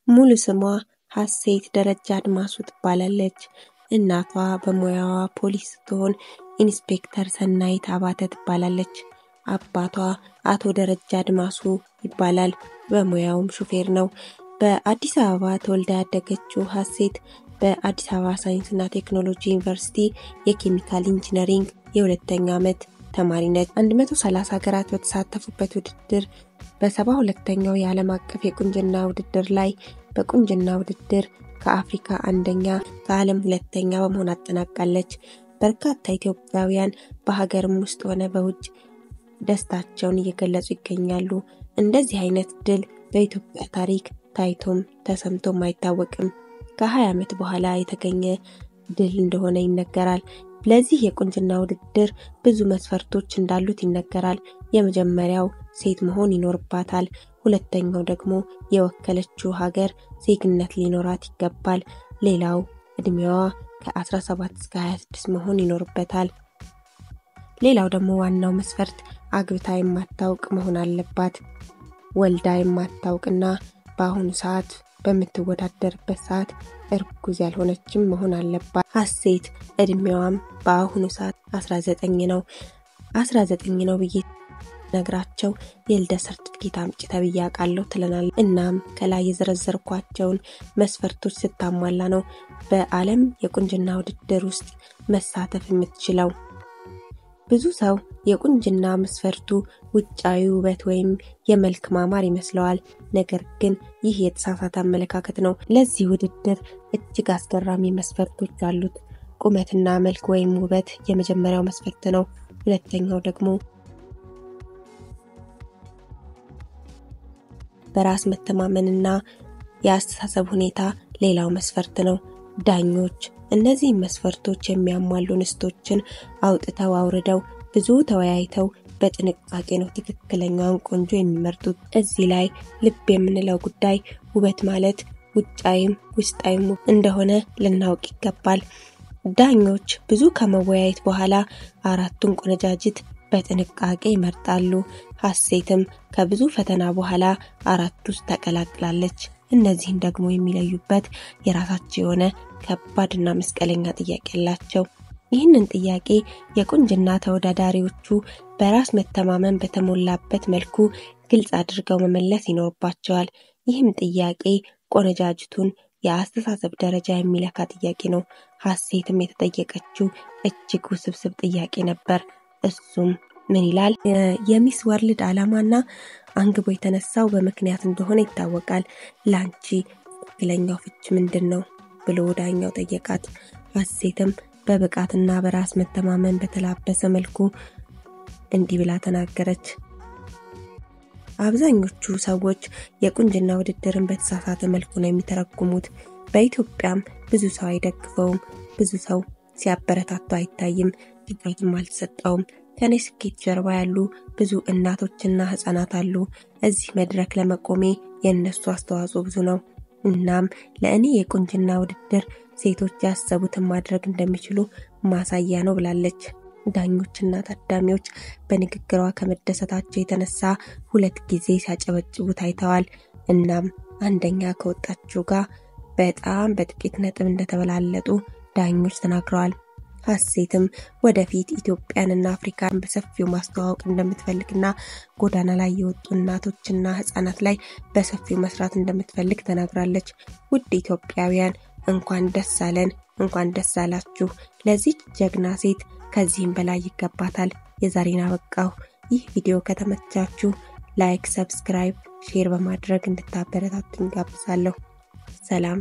ሙሉ ስሟ ሀሴት ደረጃ አድማሱ ትባላለች። እናቷ በሙያዋ ፖሊስ ስትሆን ኢንስፔክተር ሰናይት አባተ ትባላለች። አባቷ አቶ ደረጃ አድማሱ ይባላል። በሙያውም ሹፌር ነው። በአዲስ አበባ ተወልዳ ያደገችው ሀሴት በአዲስ አበባ ሳይንስና ቴክኖሎጂ ዩኒቨርሲቲ የኬሚካል ኢንጂነሪንግ የሁለተኛ ዓመት ተማሪ ነች። 130 ሀገራት በተሳተፉበት ውድድር በ72ኛው የዓለም አቀፍ የቁንጅና ውድድር ላይ በቁንጅና ውድድር ከአፍሪካ አንደኛ ከዓለም ሁለተኛ በመሆን አጠናቃለች። በርካታ ኢትዮጵያውያን በሀገርም ውስጥ ሆነ በውጭ ደስታቸውን እየገለጹ ይገኛሉ። እንደዚህ አይነት ድል በኢትዮጵያ ታሪክ ታይቶም ተሰምቶም አይታወቅም። ከ20 ዓመት በኋላ የተገኘ ድል እንደሆነ ይነገራል። ለዚህ የቁንጅና ውድድር ብዙ መስፈርቶች እንዳሉት ይነገራል። የመጀመሪያው ሴት መሆን ይኖርባታል። ሁለተኛው ደግሞ የወከለችው ሀገር ዜግነት ሊኖራት ይገባል። ሌላው እድሜዋ ከ17 እስከ 26 መሆን ይኖርበታል። ሌላው ደግሞ ዋናው መስፈርት አግብታ የማታውቅ መሆን አለባት። ወልዳ የማታውቅና በአሁኑ ሰዓት በምትወዳደርበት ሰዓት እርጉዝ ያልሆነችም መሆን አለባት። ሀሴት እድሜዋም በአሁኑ ሰዓት 19 ነው። 19 ነው ብዬ ነግራቸው የልደት ሰርቲፊኬት አምጪ ተብዬ አውቃለሁ ትለናል። እናም ከላይ የዘረዘርኳቸውን መስፈርቶች ስታሟላ ነው በዓለም የቁንጅና ውድድር ውስጥ መሳተፍ የምትችለው። ብዙ ሰው የቁንጅና መስፈርቱ ውጫዊ ውበት ወይም የመልክ ማማር ይመስለዋል። ነገር ግን ይህ የተሳሳተ አመለካከት ነው። ለዚህ ውድድር እጅግ አስገራሚ መስፈርቶች አሉት። ቁመትና መልክ ወይም ውበት የመጀመሪያው መስፈርት ነው። ሁለተኛው ደግሞ በራስ መተማመንና የአስተሳሰብ ሁኔታ ሌላው መስፈርት ነው። ዳኞች እነዚህ መስፈርቶች የሚያሟሉ እንስቶችን አውጥተው አውርደው ብዙ ተወያይተው በጥንቃቄ ነው ትክክለኛውን ቆንጆ የሚመርጡት። እዚህ ላይ ልብ የምንለው ጉዳይ ውበት ማለት ውጫዊም ውስጣዊም እንደሆነ ልናውቅ ይገባል። ዳኞች ብዙ ከመወያየት በኋላ አራቱን ቆነጃጅት በጥንቃቄ ይመርጣሉ። ሀሴትም ከብዙ ፈተና በኋላ አራቱ ውስጥ ተቀላቅላለች። እነዚህን ደግሞ የሚለዩበት የራሳቸው የሆነ ከባድና መስቀለኛ ጥያቄ አላቸው። ይህንን ጥያቄ የቁንጅና ተወዳዳሪዎቹ በራስ መተማመን በተሞላበት መልኩ ግልጽ አድርገው መመለስ ይኖርባቸዋል። ይህም ጥያቄ ቆነጃጅቱን የአስተሳሰብ ደረጃ የሚለካ ጥያቄ ነው። ሀሴትም የተጠየቀችው እጅግ ውስብስብ ጥያቄ ነበር። እሱም ምን ይላል? የሚስ ወርልድ ዓላማና አንግቦ የተነሳው በምክንያት እንደሆነ ይታወቃል። ላንቺ ትክክለኛው ፍች ምንድነው ብሎ ዳኛው ጠየቃት። ሀሴትም በብቃትና በራስ መተማመን በተላበሰ መልኩ እንዲህ ብላ ተናገረች። አብዛኞቹ ሰዎች የቁንጅና ውድድርን በተሳሳተ መልኩ ነው የሚተረጉሙት። በኢትዮጵያም ብዙ ሰው አይደግፈውም። ብዙ ሰው ሲያበረታቱ አይታይም። ትኩረትም አልተሰጠውም። ከኔ ስኬት ጀርባ ያሉ ብዙ እናቶችና ህፃናት አሉ። እዚህ መድረክ ለመቆሜ የነሱ አስተዋጽኦ ብዙ ነው። እናም ለእኔ የቁንጅና ውድድር ሴቶች ያሰቡትን ማድረግ እንደሚችሉ ማሳያ ነው ብላለች። ዳኞችና ታዳሚዎች በንግግሯ ከመደሰታቸው የተነሳ 2 ጊዜ ሲያጨበጭቡ ታይተዋል። እናም አንደኛ ከወጣችው ጋር በጣም በጥቂት ነጥብ እንደተበላለጡ ዳኞች ተናግረዋል። ሀሴትም ወደፊት ኢትዮጵያንና አፍሪካን በሰፊው ማስተዋወቅ እንደምትፈልግና ጎዳና ላይ የወጡ እናቶችና ህፃናት ላይ በሰፊው መስራት እንደምትፈልግ ተናግራለች። ውድ ኢትዮጵያውያን እንኳን ደስ አለን፣ እንኳን ደስ አላችሁ። ለዚህ ጀግና ሴት ከዚህም በላይ ይገባታል። የዛሬን አበቃሁ። ይህ ቪዲዮ ከተመቻችሁ ላይክ፣ ሰብስክራይብ፣ ሼር በማድረግ እንድታበረታቱኝ ጋብዛለሁ። ሰላም።